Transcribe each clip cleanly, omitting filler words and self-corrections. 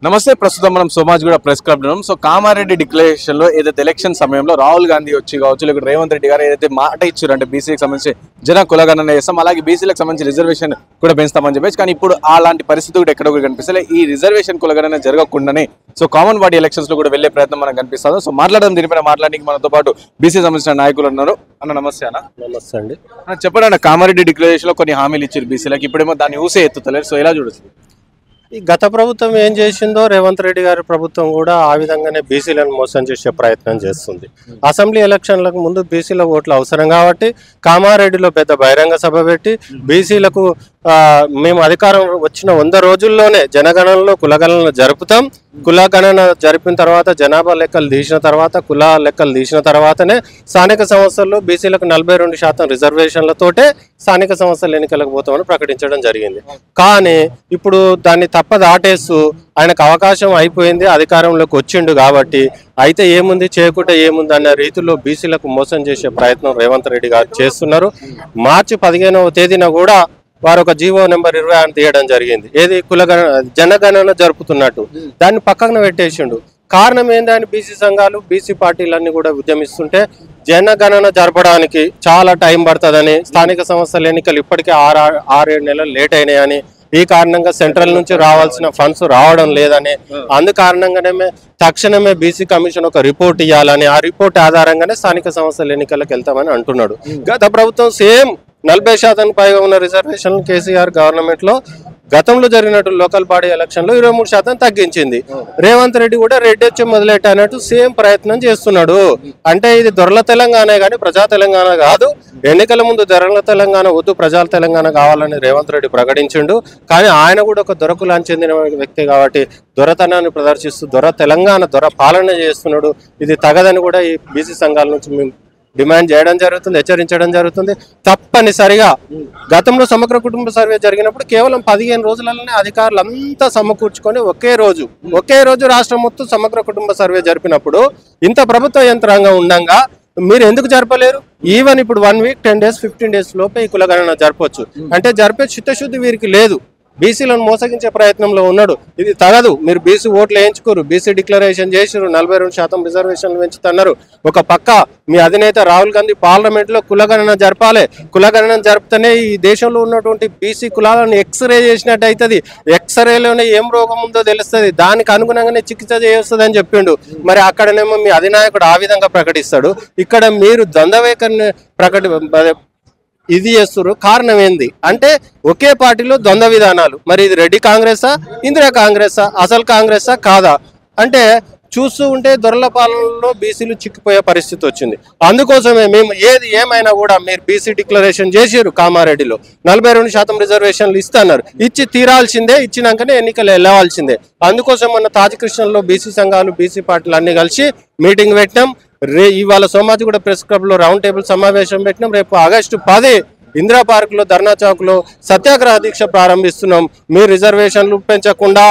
నమస్తే. ప్రస్తుతం మనం సోమాజిగూడ ప్రెస్ క్లబ్ ఉన్నాం. సో కామారెడ్డి డిక్లరేషన్ లో ఏదైతే ఎలక్షన్ సమయంలో రాహుల్ గాంధీ వచ్చి కావచ్చు, లేకపోతే రేవంత్ రెడ్డి గారు ఏదైతే మాట ఇచ్చారు అంటే బీసీకి సంబంధించి జన కులగణన చేస్తాం, అలాగే బీసీలకు సంబంధించి రిజర్వేషన్ కూడా పెంచుతామని చెప్పేసి, కానీ ఇప్పుడు అలాంటి పరిస్థితి కూడా ఎక్కడ కూడా కనిపిస్తలే. ఈ రిజర్వేషన్ కులగణన జరగకుండానే సో కామన్ బాడీ ఎలక్షన్స్ లో కూడా వెళ్లే ప్రయత్నం మనకు కనిపిస్తుంది. సో మాట్లాడడం దీనిపైన మాట్లాడడానికి మనతో పాటు బీసీ సంబంధించిన నాయకులు ఉన్నారు. అన్న నమస్తే. అన్న నమస్తే అండి. చెప్పండి అన్న, కామారెడ్డి డిక్లరేషన్ లో కొన్ని హామీలు ఇచ్చారు బీసీలకు, ఇప్పుడేమో దాన్ని ఊసే ఎత్తుతలేరు. సో ఎలా చూడొచ్చు? ఈ గత ప్రభుత్వం ఏం చేసిందో రేవంత్ రెడ్డి గారి ప్రభుత్వం కూడా ఆ విధంగానే బీసీలను మోసం చేసే ప్రయత్నం చేస్తుంది. అసెంబ్లీ ఎలక్షన్లకు ముందు బీసీల ఓట్లు అవసరం కాబట్టి కామారెడ్డిలో పెద్ద బహిరంగ సభ పెట్టి బీసీలకు మేము అధికారం వచ్చిన 100 రోజుల్లోనే జనగణనలో కులగణన జరుపుతాం, కులగణన జరిపిన తర్వాత జనాభా లెక్కలు తీసిన తర్వాత కుల లెక్కలు తీసిన తర్వాతనే స్థానిక సంస్థల్లో బీసీలకు 42% రిజర్వేషన్లతోటే స్థానిక సంస్థల ఎన్నికలకు పోతామని ప్రకటించడం జరిగింది. కానీ ఇప్పుడు దాన్ని తప్పదాటేస్తూ ఆయనకు అవకాశం అయిపోయింది, అధికారంలోకి వచ్చిండు కాబట్టి అయితే ఏముంది చేయకుంటే ఏముంది అన్న రీతిలో బీసీలకు మోసం చేసే ప్రయత్నం రేవంత్ రెడ్డి గారు చేస్తున్నారు. మార్చి 15వ తేదీన కూడా వారు ఒక జీవో నెంబర్ 20 తీయడం జరిగింది. ఏది జనగణన జరుపుతున్నట్టు దాన్ని పక్కన పెట్టేసిండు. కారణం ఏందని బీసీ సంఘాలు బీసీ పార్టీలన్నీ కూడా ఉద్యమిస్తుంటే జనగణన జరపడానికి చాలా టైం పడుతుందని, స్థానిక సంస్థల ఎన్నికలు ఇప్పటికే 6-7 నెలలు లేట్ అయినాయని, ఈ కారణంగా సెంట్రల్ నుంచి రావాల్సిన ఫండ్స్ రావడం లేదని, అందు కారణంగానే తక్షణమే బీసీ కమిషన్ ఒక రిపోర్ట్ ఇవ్వాలని, ఆ రిపోర్ట్ ఆధారంగానే స్థానిక సంస్థల ఎన్నికలకు వెళ్తామని అంటున్నాడు. గత ప్రభుత్వం సేమ్ 40% పైగా ఉన్న రిజర్వేషన్ కేసీఆర్ గవర్నమెంట్ లో గతంలో జరిగినట్టు లోకల్ బాడీ ఎలక్షన్ లో 23% తగ్గించింది. రేవంత్ రెడ్డి కూడా రెడ్డి వచ్చి మొదలెట్టనట్టు సేమ్ ప్రయత్నం చేస్తున్నాడు. అంటే ఇది దొరల తెలంగాణ కానీ ప్రజా తెలంగాణ కాదు. ఎన్నికల ముందు దొరల తెలంగాణ వద్దు, ప్రజా తెలంగాణ కావాలని రేవంత్ రెడ్డి ప్రకటించిండు. కానీ ఆయన కూడా ఒక దొరకులాంటి చెందిన వ్యక్తి కాబట్టి దొరతనాన్ని ప్రదర్శిస్తూ దొర పాలన చేస్తున్నాడు. ఇది తగదని కూడా ఈ బీసీ సంఘాల నుంచి మేము డిమాండ్ చేయడం జరుగుతుంది, హెచ్చరించడం జరుగుతుంది. తప్పనిసరిగా గతంలో సమగ్ర కుటుంబ సర్వే జరిగినప్పుడు కేవలం 15 రోజులలోనే అధికారులు అంతా సమకూర్చుకొని ఒకే రోజు రాష్ట్రం మొత్తం సమగ్ర కుటుంబ సర్వే జరిపినప్పుడు ఇంత ప్రభుత్వ యంత్రాంగం ఉండగా మీరు ఎందుకు జరపలేరు? ఈవెన్ ఇప్పుడు 1 వీక్ 10 డేస్ 15 డేస్ లోపే ఈ కులగణన జరపవచ్చు అంటే జరిపే చిత్తశుద్ధి వీరికి లేదు. బీసీలను మోసగించే ప్రయత్నంలో ఉన్నాడు. ఇది తగదు. మీరు బీసీ ఓట్లు వేయించుకోరు, బీసీ డిక్లరేషన్ చేసిరు, 42% రిజర్వేషన్లు పెంచుతున్నారు. ఒక పక్క మీ అధినేత రాహుల్ గాంధీ పార్లమెంట్ లో కులగణన జరపాలి, కులగణన జరిపితేనే ఈ దేశంలో ఉన్నటువంటి బీసీ కులాలను ఎక్స్రే చేసినట్టు అవుతుంది, ఎక్స్రేలోనే ఏం రోగం ఉందో తెలుస్తుంది, దానికి అనుగుణంగానే చికిత్స చేస్తుంది అని చెప్పిండు. మరి అక్కడనేమో మీ అధినాయకుడు ఆ విధంగా ప్రకటిస్తాడు, ఇక్కడ మీరు ద్వంద్వ ఇది చేస్తున్నారు. కారణం ఏంది అంటే ఒకే పార్టీలో ద్వంద్వ విధానాలు. మరి ఇది రెడ్డి కాంగ్రెసా, ఇందిరా కాంగ్రెసా, అసలు కాంగ్రెసా కాదా అంటే చూస్తూ ఉంటే దొరల పాలనలో బీసీలు చిక్కిపోయే పరిస్థితి వచ్చింది. అందుకోసమే మేము ఏది ఏమైనా కూడా మీరు బీసీ డిక్లరేషన్ చేసారు, కామారెడ్డిలో 42% రిజర్వేషన్లు ఇస్తున్నారు, ఇచ్చి తీరాల్సిందే, ఇచ్చినాకనే ఎన్నికలు వెళ్ళవలసిందే. అందుకోసం మొన్న తాజకృష్ణలో బీసీ సంఘాలు బీసీ పార్టీలు అన్ని కలిసి మీటింగ్ పెట్టినాం. ఇవాళ సోమాజిగూడ ప్రెస్ క్లబ్ లో రౌండ్ టేబుల్ సమావేశం పెట్టినాం. రేపు ఆగస్టు 10 ఇందిరా పార్క్ లో ధర్నా చౌక్ లో సత్యాగ్రహ దీక్ష ప్రారంభిస్తున్నాం. మీరు రిజర్వేషన్లు పెంచకుండా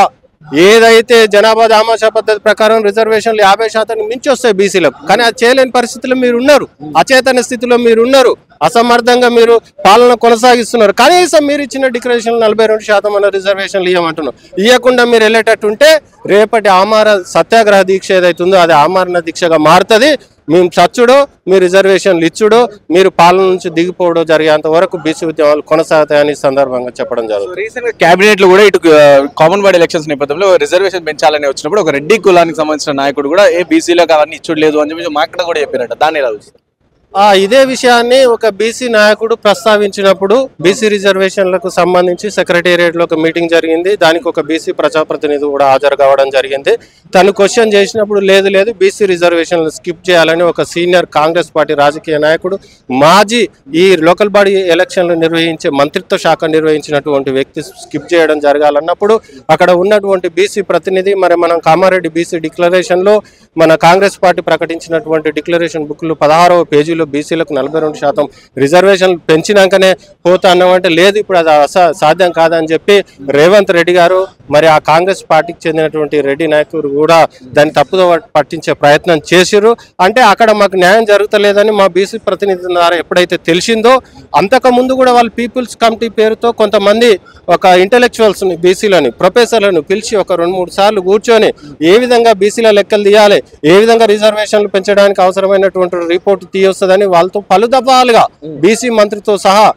ఏదైతే జనాభా దామాషా పద్ధతి ప్రకారం రిజర్వేషన్లు 50% మించి వస్తాయి బీసీలకు, కానీ అది చేయలేని పరిస్థితిలో మీరు ఉన్నారు, అచేతన స్థితిలో మీరు ఉన్నారు, అసమర్థంగా మీరు పాలన కొనసాగిస్తున్నారు. కనీసం మీరు ఇచ్చిన డిక్లరేషన్ 42% అన్న రిజర్వేషన్లు ఇవ్వమంటున్నారు. ఇవ్వకుండా మీరు వెళ్ళేటట్టుంటే రేపటి ఆమరణ సత్యాగ్రహ దీక్ష ఏదైతుందో అది ఆమరణ దీక్షగా మారుతుంది. మేము చచ్చుడో మీ రిజర్వేషన్లు ఇచ్చుడో మీరు పాలన నుంచి దిగిపోవడో జరిగేంత వరకు బీసీ ఉద్యమాలు కొనసాగుతాయని సందర్భంగా చెప్పడం జరుగుతుంది. రీసెంట్ గా కేబినెట్ లో కూడా ఇటు కామన్ బాడీ ఎలక్షన్స్ నేపథ్యంలో రిజర్వేషన్ పెంచాలని వచ్చినప్పుడు ఒక రెడ్డి కులానికి సంబంధించిన నాయకుడు కూడా బీసీలకు అవన్నీ ఇచ్చుడలేదు అని చెప్పి మాక్కడ కూడా చెప్పారట. దాన్ని ఎలా చూస్తారు? ఇదే విషయాన్ని ఒక బీసీ నాయకుడు ప్రస్తావించినప్పుడు బీసీ రిజర్వేషన్లకు సంబంధించి సెక్రటేరియట్ లో ఒక మీటింగ్ జరిగింది. దానికి ఒక బీసీ ప్రజాప్రతినిధి కూడా హాజరు కావడం జరిగింది. తను క్వశ్చన్ చేసినప్పుడు లేదు బీసీ రిజర్వేషన్లు స్కిప్ చేయాలని ఒక సీనియర్ కాంగ్రెస్ పార్టీ రాజకీయ నాయకుడు, మాజీ ఈ లోకల్ బాడీ ఎలక్షన్లు నిర్వహించే మంత్రిత్వ శాఖ నిర్వహించినటువంటి వ్యక్తి స్కిప్ చేయడం జరగాలన్నప్పుడు అక్కడ ఉన్నటువంటి బీసీ ప్రతినిధి మరి మనం కామారెడ్డి బీసీ డిక్లరేషన్ లో మన కాంగ్రెస్ పార్టీ ప్రకటించినటువంటి డిక్లరేషన్ బుక్ లో 16వ పేజీలో అసెంబ్లీలో బీసీలకు 42% రిజర్వేషన్లు పెంచినాకనే పోతా అన్నామంటే లేదు, ఇప్పుడు అది సాధ్యం కాదని చెప్పి రేవంత్ రెడ్డి గారు మరి ఆ కాంగ్రెస్ పార్టీకి చెందినటువంటి రెడ్డి నాయకులు కూడా దాన్ని తప్పుదో పట్టించే ప్రయత్నం చేసిర్రు. అంటే అక్కడ మాకు న్యాయం జరుగుతలేదని మా బీసీ ప్రతినిధి ద్వారా ఎప్పుడైతే తెలిసిందో అంతకుముందు కూడా వాళ్ళు పీపుల్స్ కమిటీ పేరుతో కొంతమంది ఒక ఇంటెలెక్చువల్స్ని బీసీలని ప్రొఫెసర్లను పిలిచి ఒక 2-3 సార్లు కూర్చొని ఏ విధంగా బీసీల లెక్కలు తీయాలి, ఏ విధంగా రిజర్వేషన్లు పెంచడానికి అవసరమైనటువంటి రిపోర్ట్ తీయొస్తుందని వాళ్ళతో పలు దఫాలుగా బీసీ మంత్రితో సహా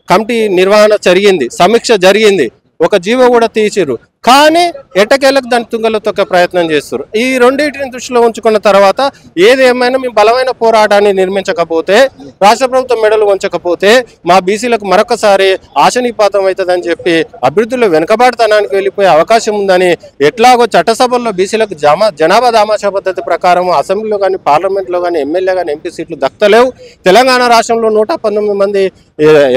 కమిటీ నిర్వహణ జరిగింది, సమీక్ష జరిగింది, ఒక జీవో కూడా తీసిర్రు. కానీ ఎట్టకేలకు దాని తుంగలో తొక్కే ప్రయత్నం చేస్తారు. ఈ రెండింటిని దృష్టిలో ఉంచుకున్న తర్వాత ఏది ఏమైనా మేము బలమైన పోరాటాన్ని నిర్మించకపోతే, రాష్ట్ర ప్రభుత్వం మెడలు ఉంచకపోతే మా బీసీలకు మరొకసారి ఆశనీపాతం అవుతుందని చెప్పి అభివృద్ధిలో వెనుకబాటుతనానికి వెళ్ళిపోయే అవకాశం ఉందని ఎట్లాగో చట్టసభల్లో బీసీలకు జనాభా దామాషా పద్ధతి ప్రకారం అసెంబ్లీలో కానీ పార్లమెంట్లో కానీ ఎమ్మెల్యే కానీ ఎంపీ సీట్లు దక్కలేవు. తెలంగాణ రాష్ట్రంలో 119 మంది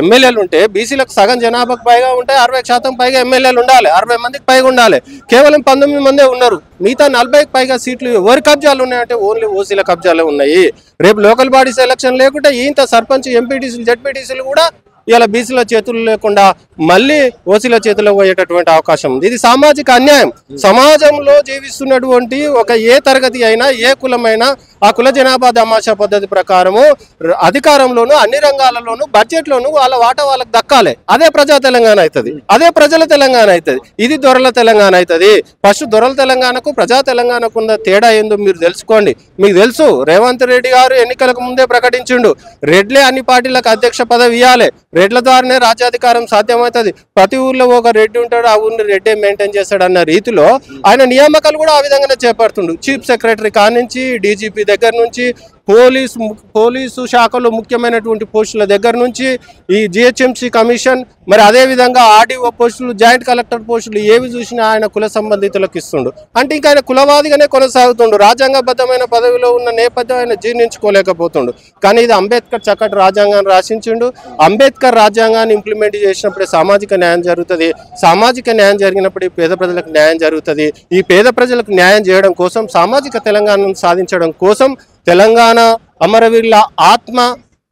ఎమ్మెల్యేలు ఉంటే బీసీలకు సగం జనాభాకు పైగా ఉంటే 60% పైగా ఎమ్మెల్యేలు ఉండాలి, 60 మందికి పైగా ఉండాలి. కేవలం 19 మందే ఉన్నారు. మిగతా 40కి పైగా సీట్లు ఎవరి కబ్జాలు ఉన్నాయంటే ఓన్లీ ఓసీల కబ్జాలే ఉన్నాయి. రేపు లోకల్ బాడీస్ ఎలక్షన్ లేకుంటే ఇంత సర్పంచ్, ఎంపీటీసీలు, జెడ్పీటీసీలు కూడా ఇలా బీసీల చేతులు లేకుండా మళ్ళీ ఓసీల చేతిలో పోయేటటువంటి అవకాశం ఉంది. ఇది సామాజిక అన్యాయం. సమాజంలో జీవిస్తున్నటువంటి ఒక ఏ తరగతి అయినా, ఏ కులమైనా ఆ కుల జనాభా దామాషా పద్ధతి ప్రకారము అధికారంలోను, అన్ని రంగాలలోనూ, బడ్జెట్లోను వాళ్ళ వాటా వాళ్ళకి దక్కాలి. అదే ప్రజా తెలంగాణ అవుతుంది, అదే ప్రజల తెలంగాణ అవుతుంది. ఇది దొరల తెలంగాణ అవుతుంది. ఫస్ట్ దొరల తెలంగాణకు ప్రజా తెలంగాణకు ఉన్న తేడా ఏందో మీరు తెలుసుకోండి. మీకు తెలుసు, రేవంత్ రెడ్డి గారు ఎన్నికలకు ముందే ప్రకటించిండు, రెడ్లే అన్ని పార్టీలకు అధ్యక్ష పదవి ఇవ్వాలి, రెడ్ల ద్వారానే రాజ్యాధికారం సాధ్యమవుతుంది, ప్రతి ఊర్లో ఒక రెడ్డి ఉంటాడు, ఆ ఊరిని రెడ్డే మెయింటైన్ చేస్తాడు అన్న రీతిలో ఆయన నియామకాలు కూడా ఆ విధంగానే చేపడుతుండు. చీఫ్ సెక్రటరీ కానించి డీజీపీ దగ్గర నుంచి పోలీసు శాఖలో ముఖ్యమైనటువంటి పోస్టుల దగ్గర నుంచి ఈ జిహెచ్ఎంసీ కమిషన్, మరి అదేవిధంగా ఆర్డీఓ పోస్టులు, జాయింట్ కలెక్టర్ పోస్టులు ఏవి చూసినా ఆయన కుల సంబంధితులకు ఇస్తుండు. అంటే ఇంకా ఆయన కులవాదిగానే కొనసాగుతుండు. రాజ్యాంగబద్ధమైన పదవిలో ఉన్న నేపథ్యం ఆయన జీర్ణించుకోలేకపోతుండు. కానీ ఇది అంబేద్కర్ చక్కటి రాజ్యాంగాన్ని రాసించిండు. అంబేద్కర్ రాజ్యాంగాన్ని ఇంప్లిమెంట్ చేసినప్పుడే సామాజిక న్యాయం జరుగుతుంది. సామాజిక న్యాయం జరిగినప్పుడు పేద ప్రజలకు న్యాయం జరుగుతుంది. ఈ పేద ప్రజలకు న్యాయం చేయడం కోసం, సామాజిక తెలంగాణను సాధించడం కోసం తెలంగాణ అమరవీరుల ఆత్మ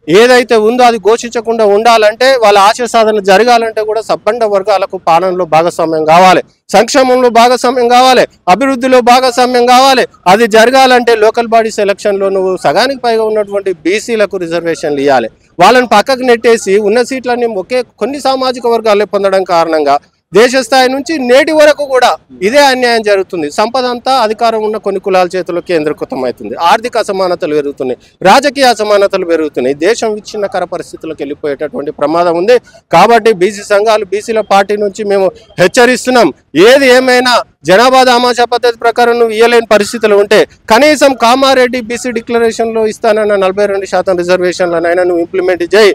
ఏదైతే ఉందో అది ఘోషించకుండా ఉండాలంటే, వాళ్ళ ఆశయ సాధన జరగాలంటే కూడా సబ్బండ వర్గాలకు పాలనలో భాగస్వామ్యం కావాలి, సంక్షేమంలో భాగస్వామ్యం కావాలి, అభివృద్ధిలో భాగస్వామ్యం కావాలి. అది జరగాలంటే లోకల్ బాడీస్ ఎలక్షన్లో నువ్వు సగానికి పైగా ఉన్నటువంటి బీసీలకు రిజర్వేషన్లు ఇవ్వాలి. వాళ్ళని పక్కకు నెట్టేసి ఉన్న సీట్లన్నీ కొన్ని సామాజిక వర్గాలే పొందడం కారణంగా దేశ స్థాయి నుంచి నేటి వరకు కూడా ఇదే అన్యాయం జరుగుతుంది. సంపద అంతా అధికారం ఉన్న కొన్ని కులాల చేతిలో కేంద్రీకృతం అవుతుంది. ఆర్థిక అసమానతలు పెరుగుతున్నాయి, రాజకీయ అసమానతలు పెరుగుతున్నాయి. దేశం విచ్ఛిన్నకర పరిస్థితులకు వెళ్ళిపోయేటటువంటి ప్రమాదం ఉంది. కాబట్టి బీసీ సంఘాలు, బీసీల పార్టీ నుంచి మేము హెచ్చరిస్తున్నాం, ఏది ఏమైనా జనాభా దామాషా పద్ధతి ప్రకారం నువ్వు ఇయ్యలేని పరిస్థితులు ఉంటే కనీసం కామారెడ్డి బీసీ డిక్లరేషన్లో ఇస్తానన్న 42% రిజర్వేషన్లనైనా నువ్వు ఇంప్లిమెంట్ చేయి,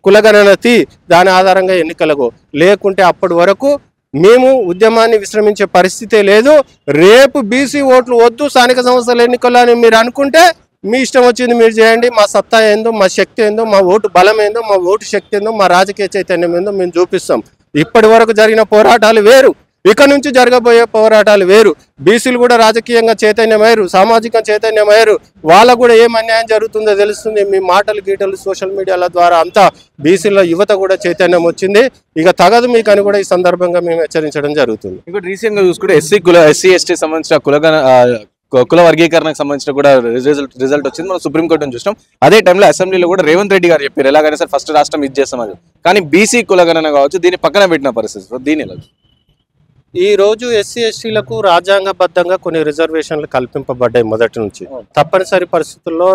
కులగణన తీ, దాని ఆధారంగా ఎన్నికలకు. లేకుంటే అప్పటి వరకు మేము ఉద్యమాన్ని విశ్రమించే పరిస్థితే లేదు. రేపు బీసీ ఓట్లు వద్దు స్థానిక సంస్థల ఎన్నికలు అని మీరు అనుకుంటే మీ ఇష్టం వచ్చింది మీరు చేయండి. మా సత్తా ఏందో, మా శక్తి ఏందో, మా ఓటు బలం ఏందో, మా ఓటు శక్తి ఏందో, మా రాజకీయ చైతన్యం ఏందో మేము చూపిస్తాం. ఇప్పటి వరకు జరిగిన పోరాటాలు వేరు, ఇక నుంచి జరగబోయే పోరాటాలు వేరు. బీసీలు కూడా రాజకీయంగా చైతన్యమయ్యారు, సామాజిక చైతన్యమయ్యారు. వాళ్ళకు కూడా ఏం అన్యాయం జరుగుతుందో తెలుస్తుంది. మీ మాటలు గీటలు సోషల్ మీడియాల ద్వారా అంతా బీసీల యువత కూడా చైతన్యం వచ్చింది. ఇక తగదు మీకు అని కూడా ఈ సందర్భంగా మేము హెచ్చరించడం జరుగుతుంది. ఇంకోటి రీసెంట్ గా చూసుకుంటే ఎస్సీ ఎస్టీ సంబంధించిన కుల వర్గీకరణకు సంబంధించిన కూడా రిజల్ట్ వచ్చింది. మనం సుప్రీంకోర్టును చూసినాం. అదే టైంలో అసెంబ్లీలో కూడా రేవంత్ రెడ్డి గారు చెప్పారు ఎలాగైనా సరే ఫస్ట్ రాష్ట్రం ఇది చేస్తామని. కానీ బీసీ కులగణన కావచ్చు దీన్ని పక్కన పెట్టిన పరిస్థితి. దీని ఎలా ఈ రోజు ఎస్సీ ఎస్టీలకు రాజ్యాంగబద్ధంగా కొన్ని రిజర్వేషన్లు కల్పింపబడ్డాయి మొదటి నుంచి. తప్పనిసరి పరిస్థితుల్లో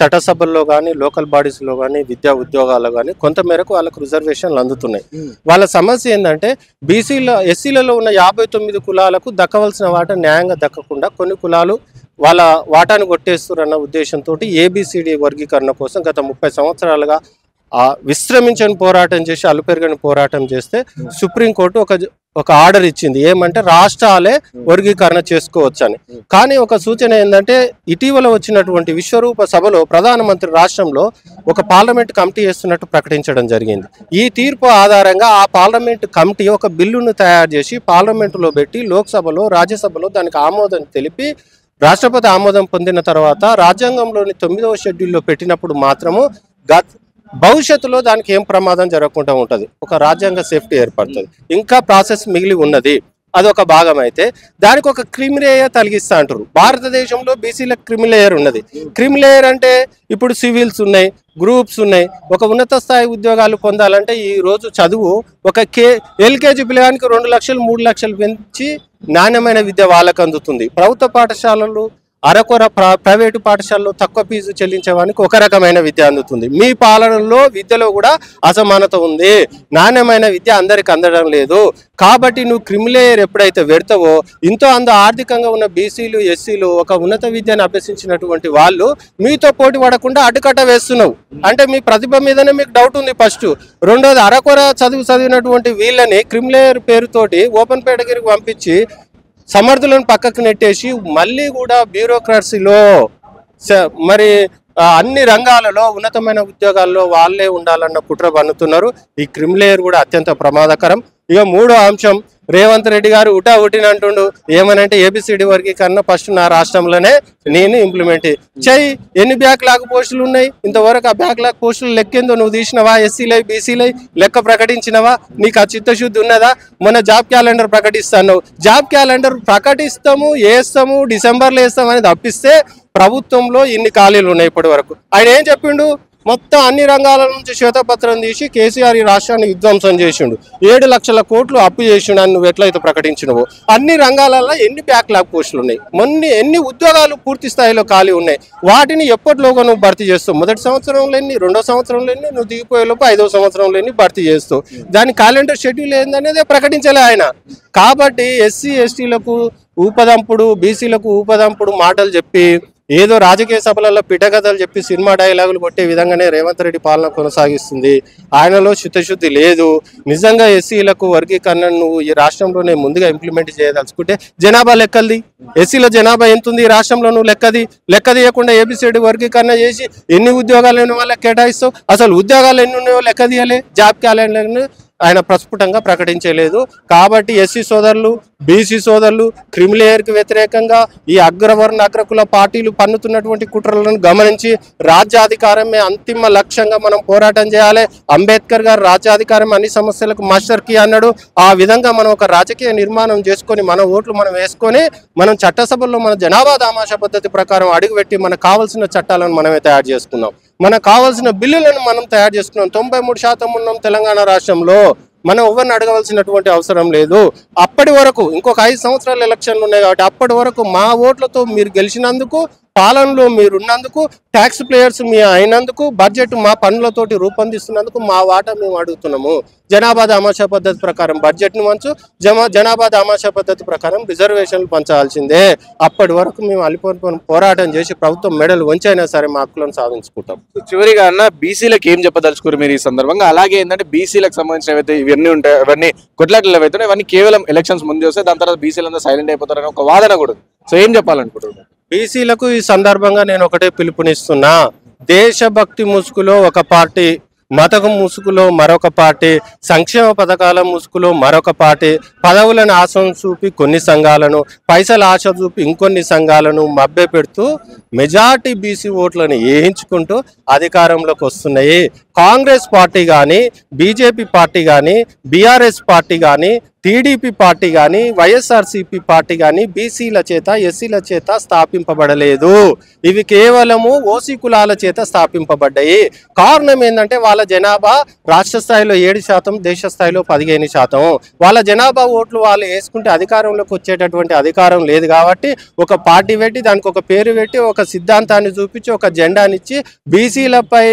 చట్టసభల్లో కానీ, లోకల్ బాడీస్లో కానీ, విద్యా ఉద్యోగాల్లో కానీ కొంతమేరకు వాళ్ళకు రిజర్వేషన్లు అందుతున్నాయి. వాళ్ళ సమస్య ఏంటంటే ఎస్సీలలో ఉన్న 59 కులాలకు దక్కవలసిన వాటా న్యాయంగా దక్కకుండా కొన్ని కులాలు వాళ్ళ వాటాను కొట్టేస్తున్న ఉద్దేశంతో ఏబిసిడి వర్గీకరణ కోసం గత 30 సంవత్సరాలుగా విశ్రమించని పోరాటం చేసి, అలుపెరగని పోరాటం చేస్తే సుప్రీంకోర్టు ఒక ఆర్డర్ ఇచ్చింది. ఏమంటే రాష్ట్రాలే వర్గీకరణ చేసుకోవచ్చని. కానీ ఒక సూచన ఏంటంటే ఇటీవల వచ్చినటువంటి విశ్వరూప సభలో ప్రధానమంత్రి రాష్ట్రంలో ఒక పార్లమెంట్ కమిటీ వేస్తున్నట్టు ప్రకటించడం జరిగింది. ఈ తీర్పు ఆధారంగా ఆ పార్లమెంట్ కమిటీ ఒక బిల్లును తయారు చేసి పార్లమెంటులో పెట్టి లోక్సభలో, రాజ్యసభలో దానికి ఆమోదం తెలిపి రాష్ట్రపతి ఆమోదం పొందిన తర్వాత రాజ్యాంగంలోని 9వ షెడ్యూల్లో పెట్టినప్పుడు మాత్రము భవిష్యత్తులో దానికి ఏం ప్రమాదం జరగకుండా ఉంటుంది, ఒక రాజ్యాంగ సేఫ్టీ ఏర్పడుతుంది. ఇంకా ప్రాసెస్ మిగిలి ఉన్నది, అదొక భాగం. అయితే దానికి ఒక క్రిమిలేయర్ తొలగిస్తా అంటారు. భారతదేశంలో బీసీలకు క్రిమిలేయర్ ఉన్నది. క్రిమిలేయర్ అంటే ఇప్పుడు సివిల్స్ ఉన్నాయి, గ్రూప్స్ ఉన్నాయి. ఒక ఉన్నత స్థాయి ఉద్యోగాలు పొందాలంటే ఈ రోజు చదువు ఒక ఎల్కేజీ పిల్లగానికి 2 లక్షలు 3 లక్షలు పెంచి నాణ్యమైన విద్య వాళ్ళకు అందుతుంది. ప్రభుత్వ పాఠశాలలు అరకొర ప్రైవేటు పాఠశాలలో తక్కువ ఫీజు చెల్లించేవానికి ఒక రకమైన విద్య అందుతుంది. మీ పాలనలో విద్యలో కూడా అసమానత ఉంది, నాణ్యమైన విద్య అందరికి అందడం లేదు. కాబట్టి నువ్వు క్రిమిలేయర్ ఎప్పుడైతే పెడతావో ఇంతో ఆర్థికంగా ఉన్న బీసీలు ఎస్సీలు ఒక ఉన్నత విద్యను అభ్యసించినటువంటి వాళ్ళు మీతో పోటీ పడకుండా అడ్డుకట్ట వేస్తున్నావు. అంటే మీ ప్రతిభ మీదనే మీకు డౌట్ ఉంది ఫస్ట్. రెండోది అరకొర చదివినటువంటి వీళ్ళని క్రిమిలేయర్ పేరుతోటి ఓపెన్ కేటగిరీకి పంపించి సమర్థులను పక్కకు నెట్టేసి మళ్ళీ కూడా బ్యూరోక్రసీలో మరి అన్ని రంగాలలో ఉన్నతమైన ఉద్యోగాల్లో వాళ్ళే ఉండాలన్న కుట్ర పన్నుతున్నారు. ఈ క్రిమిలేయర్ కూడా అత్యంత ప్రమాదకరం. ఇక మూడో అంశం, రేవంత్ రెడ్డి గారు అంటుండు ఏమనంటే ఏబిసిడి వర్గీకరణ ఫస్ట్ నా రాష్ట్రంలోనే నేను ఇంప్లిమెంట్ చెయ్యి. ఎన్ని బ్యాక్లాగ్ పోస్టులు ఉన్నాయి ఇంతవరకు? ఆ బ్యాక్లాగ్ పోస్టులు లెక్కేందో నువ్వు తీసినవా? ఎస్సీలై బీసీలై లెక్క ప్రకటించినవా? నీకు ఆ చిత్తశుద్ధి ఉన్నదా? మొన్న జాబ్ క్యాలెండర్ ప్రకటిస్తాను. జాబ్ క్యాలెండర్ ప్రకటిస్తాము, వేస్తాము, డిసెంబర్లో వేస్తాం అనేది తప్పిస్తే ప్రభుత్వంలో ఇన్ని ఖాళీలు ఉన్నాయి ఇప్పటి వరకు. ఆయన ఏం చెప్పిండు? మొత్తం అన్ని రంగాల నుంచి శ్వేతపత్రం తీసి కేసీఆర్ ఈ రాష్ట్రాన్ని విధ్వంసం చేసిండు, 7 లక్షల కోట్లు అప్పు చేసిండు అని నువ్వు ఎట్లయితే ప్రకటించినవో అన్ని రంగాలలో ఎన్ని బ్యాక్లాగ్ పోస్టులు ఉన్నాయి, ఎన్ని ఉద్యోగాలు పూర్తి స్థాయిలో ఖాళీ ఉన్నాయి, వాటిని ఎప్పటిలోగా నువ్వు భర్తీ చేస్తావు. మొదటి సంవత్సరంలో ఎన్ని, రెండో సంవత్సరంలో ఎన్ని, నువ్వు దిగిపోయేలోపు 5వ సంవత్సరంలో ఎన్ని భర్తీ చేస్తావు. దాని క్యాలెండర్ షెడ్యూల్ ఏందనేది ప్రకటించలే ఆయన. కాబట్టి ఎస్సీ ఎస్టీలకు ఊపదంపుడు, బీసీలకు ఊపదంపుడు మాటలు చెప్పి ఏదో రాజకీయ సభలలో పిటకథలు చెప్పి సినిమా డైలాగులు కొట్టే విధంగానే రేవంత్ రెడ్డి పాలన కొనసాగిస్తుంది. ఆయనలో చిత్తశుద్ధి లేదు. నిజంగా ఎస్సీలకు వర్గీకరణ నువ్వు ఈ రాష్ట్రంలోనే ముందుగా ఇంప్లిమెంట్ చేయదలుచుకుంటే జనాభా లెక్కలది, ఎస్సీల జనాభా ఎంత ఉంది ఈ రాష్ట్రంలో నువ్వు లెక్క తీయకుండా ఏబిసిడి వర్గీకరణ చేసి ఎన్ని ఉద్యోగాలు ఎన్ని వాళ్ళకి కేటాయిస్తావు? అసలు ఉద్యోగాలు ఎన్ని ఉన్నాయో లెక్క తీయలే. జాబ్ క్యాలెండర్ను ఆయన ప్రస్ఫుటంగా ప్రకటించలేదు. కాబట్టి ఎస్సీ సోదరులు, బీసీ సోదరులు క్రిమిలేయర్కి వ్యతిరేకంగా ఈ అగ్రకుల పార్టీలు పన్నుతున్నటువంటి కుట్రలను గమనించి రాజ్యాధికారమే అంతిమ లక్ష్యంగా మనం పోరాటం చేయాలి. అంబేద్కర్ గారు రాజ్యాధికారం అన్ని సమస్యలకు మాస్టర్ కీ అన్నాడు. ఆ విధంగా మనం ఒక రాజకీయ నిర్మాణం చేసుకొని మన ఓట్లు మనం వేసుకొని మనం చట్టసభల్లో మన జనాభా దామాషా పద్ధతి ప్రకారం అడుగుపెట్టి మనకు కావాల్సిన చట్టాలను మనమే తయారు చేసుకున్నాం. మనకు కావాల్సిన బిల్లులను మనం తయారు చేసుకున్నాం. 93% ఉన్నాం తెలంగాణ రాష్ట్రంలో. మనం ఎవరిని అడగవలసినటువంటి అవసరం లేదు. అప్పటి వరకు ఇంకొక 5 సంవత్సరాల ఎలక్షన్లు ఉన్నాయి కాబట్టి అప్పటి వరకు మా ఓట్లతో మీరు గెలిచినందుకు, పాలనలో మీరున్నందుకు, ట్యాక్స్ ప్లేయర్స్ మీ అయినందుకు, బడ్జెట్ మా పనులతోటి రూపొందిస్తున్నందుకు మా వాటా మేము అడుగుతున్నాము. జనాభా దామాషా పద్ధతి ప్రకారం బడ్జెట్ను పంచు, జనాభా దామాషా పద్ధతి ప్రకారం రిజర్వేషన్లు పంచాల్సిందే. అప్పటి వరకు మేము అలిపోని పోరాటం చేసి ప్రభుత్వం మెడలు వంచైనా సరే మా హక్కులను సాధించుకుంటాం. చివరిగా అన్న బీసీలకు ఏం చెప్పదలుచుకోరు మీరు ఈ సందర్భంగా? అలాగే ఏంటంటే బీసీలకు సంబంధించిన ఏవైతే ఇవన్నీ ఉంటాయి, అవన్నీ కొట్లాటలు ఏవైతే ఇవన్నీ కేవలం ఎలక్షన్స్ ముందు వస్తే దాని తర్వాత బీసీలంతా సైలెంట్ అయిపోతారని ఒక వాదన కూడా. సో ఏం చెప్పాలనుకుంటున్నారు? బీసీలకు ఈ సందర్భంగా నేను ఒకటే పిలుపునిస్తున్నా. దేశభక్తి ముసుగులో ఒక పార్టీ, మతకు ముసుగులో మరొక పార్టీ, సంక్షేమ పథకాల ముసుగులో మరొక పార్టీ, పదవులను ఆశ చూపి కొన్ని సంఘాలను, పైసలు ఆశ చూపి ఇంకొన్ని సంఘాలను మభ్య పెడుతూ మెజార్టీ బీసీ ఓట్లను వేయించుకుంటూ అధికారంలోకి వస్తున్నాయి. కాంగ్రెస్ పార్టీ కానీ, బీజేపీ పార్టీ కానీ, బీఆర్ఎస్ పార్టీ కానీ, టీడీపీ పార్టీ కానీ, వైఎస్ఆర్సీపీ పార్టీ కానీ బీసీల చేత, ఎస్సీల చేత స్థాపింపబడలేదు. ఇవి కేవలము ఓసీ కులాల చేత స్థాపింపబడ్డాయి. కారణం ఏంటంటే వాళ్ళ జనాభా రాష్ట్ర స్థాయిలో 7%, దేశ స్థాయిలో 15%. వాళ్ళ జనాభా ఓట్లు వాళ్ళు వేసుకుంటే అధికారంలోకి వచ్చేటటువంటి అధికారం లేదు. కాబట్టి ఒక పార్టీ పెట్టి దానికి ఒక పేరు పెట్టి ఒక సిద్ధాంతాన్ని చూపించి ఒక జెండానిచ్చి బీసీలపై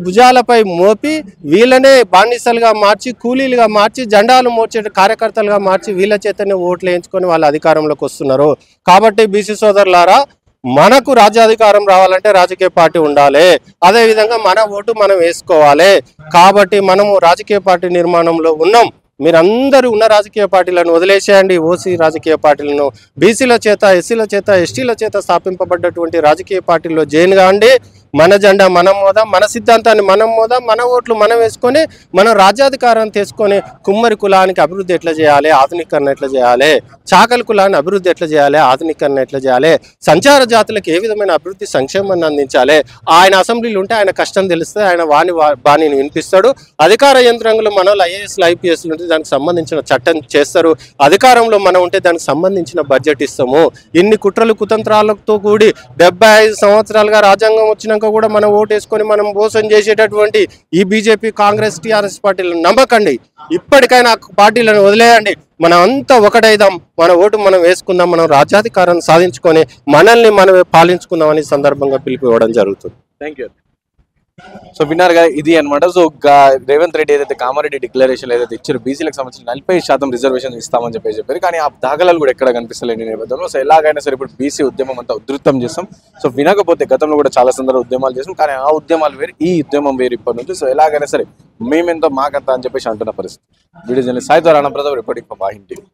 భుజాలపై మోపి వీళ్ళనే బానిసలుగా మార్చి, కూలీలుగా మార్చి, జెండాలు మోర్చే కార్యకర్తలుగా మార్చి వీళ్ళ చేతనే ఓట్లు వేయించుకొని వాళ్ళ అధికారంలోకి వస్తున్నారు. కాబట్టి బీసీ సోదరులారా, మనకు రాజ్యాధికారం రావాలంటే రాజకీయ పార్టీ ఉండాలి. అదేవిధంగా మన ఓటు మనం వేసుకోవాలి. కాబట్టి మనము రాజకీయ పార్టీ నిర్మాణంలో ఉన్నాం. మీరందరూ ఉన్న రాజకీయ పార్టీలను వదిలేసేయండి. ఓసీ రాజకీయ పార్టీలను, బీసీల చేత, ఎస్సీల చేత, ఎస్టీల చేత స్థాపింపబడ్డటువంటి రాజకీయ పార్టీల్లో జాయిన్ కాండి. మన జెండా మనం మోదాం, మన సిద్ధాంతాన్ని మనం మోదాం, మన ఓట్లు మనం వేసుకొని మనం రాజ్యాధికారాన్ని తీసుకొని కుమ్మరి కులానికి అభివృద్ధి ఎట్లా చేయాలి, ఆధునీకరణ ఎట్లా చేయాలి, చాకలి కులాన్ని అభివృద్ధి ఎట్లా చేయాలి, ఆధునీకరణ ఎట్లా చేయాలి, సంచార జాతులకు ఏ విధమైన అభివృద్ధి సంక్షేమాన్ని అందించాలి. ఆయన అసెంబ్లీలు ఉంటే ఆయన కష్టం తెలుస్తుంది, ఆయన బాణిని వినిపిస్తాడు. అధికార యంత్రాంగంలో మన ఐఏఎస్లు ఐపీఎస్లు ఉంటే దానికి సంబంధించిన చట్టం చేస్తారు. అధికారంలో మనం ఉంటే దానికి సంబంధించిన బడ్జెట్ ఇస్తాము. ఇన్ని కుట్రలు కుతంత్రాలతో కూడి 75 సంవత్సరాలుగా రాజ్యాంగం వచ్చినాక కూడా మనం ఓటేసుకొని మనం మోసం చేసేటటువంటి ఈ బీజేపీ, కాంగ్రెస్, టీఆర్ఎస్ పార్టీలను నమ్మకండి. ఇప్పటికైనా పార్టీలను వదిలేయండి. మనం అంతా ఒకటైదాం, మన ఓటు మనం వేసుకుందాం, మనం రాజ్యాధికారాన్ని సాధించుకొని మనల్ని మనమే పాలించుకుందామని సందర్భంగా పిలుపు ఇవ్వడం జరుగుతుంది. Thank you. సో విన్నారుగా, ఇది అనమాట. సో రేవంత్ రెడ్డి ఏదైతే కామారెడ్డి డిక్లరేషన్ ఏదైతే ఇచ్చారో బీసీలకు సంబంధించిన 40% రిజర్వేషన్ ఇస్తామని చెప్పారు. కానీ ఆ దాఖలాలు కూడా ఎక్కడ కనిపిస్తలేని నేపథ్యంలో సో ఎలాగైనా సరే ఇప్పుడు బీసీ ఉద్యమం అంతా ఉధృతం చేస్తాం. సో వినకపోతే గతంలో కూడా చాలా సందర్భంగా ఉద్యమాలు చేస్తాం, కానీ ఆ ఉద్యమాలు వేరు, ఈ ఉద్యమం వేరు ఇప్పటి నుంచి. సో ఎలాగైనా సరే మేమెంతో మాకంతా అని చెప్పేసి అంటున్న పరిస్థితి. వీడియో జర్నలిస్ట్ సాయి ద్వారా Pratap reporting for Vahini TV.